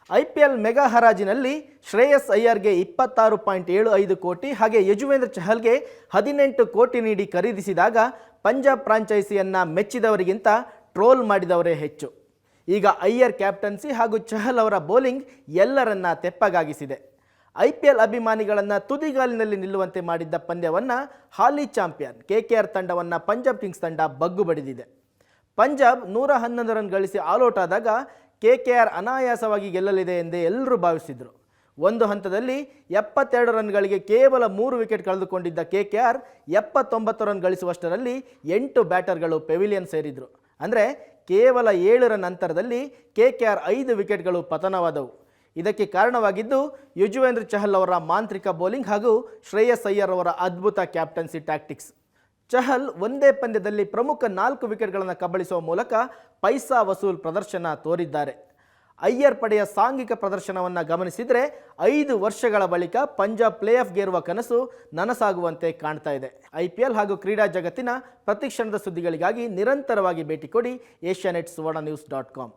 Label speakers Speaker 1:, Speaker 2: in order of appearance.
Speaker 1: IPL mega ಹರಾಜಿನಲ್ಲಿ Shreyas ಅಯ್ಯರ್ಗೆ 26.75 ಕೋಟಿ ಹಾಗೆ ಯಜುವೇಂದ್ರ ಚಹಲ್ಗೆ 18 ಕೋಟಿ ನೀಡಿ ಖರೀದಿಸಿದಾಗ ಪಂಜಾಬ್ ಫ್ರಾಂಚೈಸಿಯನ್ನ ಮೆಚ್ಚಿದವರಿಗಿಂತ ಟ್ರೋಲ್ ಮಾಡಿದವರೇ ಹೆಚ್ಚು. ಈಗ ಅಯ್ಯರ್ ಕ್ಯಾಪ್ಟನ್ಸಿ ಹಾಗೂ ಚಹಲ್ ಅವರ ಬೌಲಿಂಗ್ ಎಲ್ಲರನ್ನ ತೆಪ್ಪಗಾಗಿಸಿದೆ. IPL ಅಭಿಮಾನಿಗಳನ್ನು ತುದಿಗಾಲಿನಲ್ಲಿ ನಿಲ್ಲುವಂತೆ ಮಾಡಿದ್ದ ಪಂದ್ಯವನ್ನು ಹಾಲಿ ಚಾಂಪಿಯನ್ KKR ತಂಡವನ್ನು ಪಂಜಾಬ್ ಕಿಂಗ್ಸ್ ತಂಡ ಬಗ್ಗು ಬಡಿದಿದೆ. ಪಂಜಾಬ್ 111 ರನ್ ಗಳಿಸಿ ಆಲ್ಔಟ್ ಆದಾಗ KKR ಅನಾಯಾಸವಾಗಿ ಗೆಲ್ಲಲಿದೆ ಎಂದೇ ಎಲ್ಲರೂ ಭಾವಿಸಿದರು. ಒಂದು ಹಂತದಲ್ಲಿ 72 ರನ್ಗಳಿಗೆ ಕೇವಲ 3 ವಿಕೆಟ್ ಕಳೆದುಕೊಂಡಿದ್ದ KKR 79 ರನ್ ಗಳಿಸುವಷ್ಟರಲ್ಲಿ 8 ಬ್ಯಾಟರ್ಗಳು ಪೆವಿಲಿಯನ್ ಸೇರಿದರು. ಅಂದರೆ ಕೇವಲ 7 ರನ್ ಅಂತರದಲ್ಲಿ KKR 5 ವಿಕೆಟ್ಗಳು ಪತನವಾದವು. ಇದಕ್ಕೆ ಕಾರಣವಾಗಿದ್ದು ಯಜುವೇಂದ್ರ ಚಹಲ್ ಅವರ ಮಾಂತ್ರಿಕ ಬೌಲಿಂಗ್ ಹಾಗೂ ಶ್ರೇಯಸ್ ಅಯ್ಯರ್ ಅವರ ಅದ್ಭುತ ಕ್ಯಾಪ್ಟನ್ಸಿ ಟ್ಯಾಕ್ಟಿಕ್ಸ್. ಚಹಲ್ ಒಂದೇ ಪಂದ್ಯದಲ್ಲಿ ಪ್ರಮುಖ 4 ವಿಕೆಟ್ಗಳನ್ನು ಕಬಳಿಸುವ ಮೂಲಕ ಪೈಸಾ ವಸೂಲ್ ಪ್ರದರ್ಶನ ತೋರಿದ್ದಾರೆ. ಅಯ್ಯರ್ ಪಡೆಯ ಸಾಂಘಿಕ ಪ್ರದರ್ಶನವನ್ನು ಗಮನಿಸಿದರೆ 5 ವರ್ಷಗಳ ಬಳಿಕ ಪಂಜಾಬ್ ಪ್ಲೇ ಆಫ್ಗೇರುವ ಕನಸು ನನಸಾಗುವಂತೆ ಕಾಣ್ತಾ ಇದೆ. IPL ಹಾಗೂ ಕ್ರೀಡಾ ಜಗತ್ತಿನ ಪ್ರತಿಕ್ಷಣದ ಸುದ್ದಿಗಳಿಗಾಗಿ ನಿರಂತರವಾಗಿ ಭೇಟಿ ಕೊಡಿ asianetsuvarnanews.com.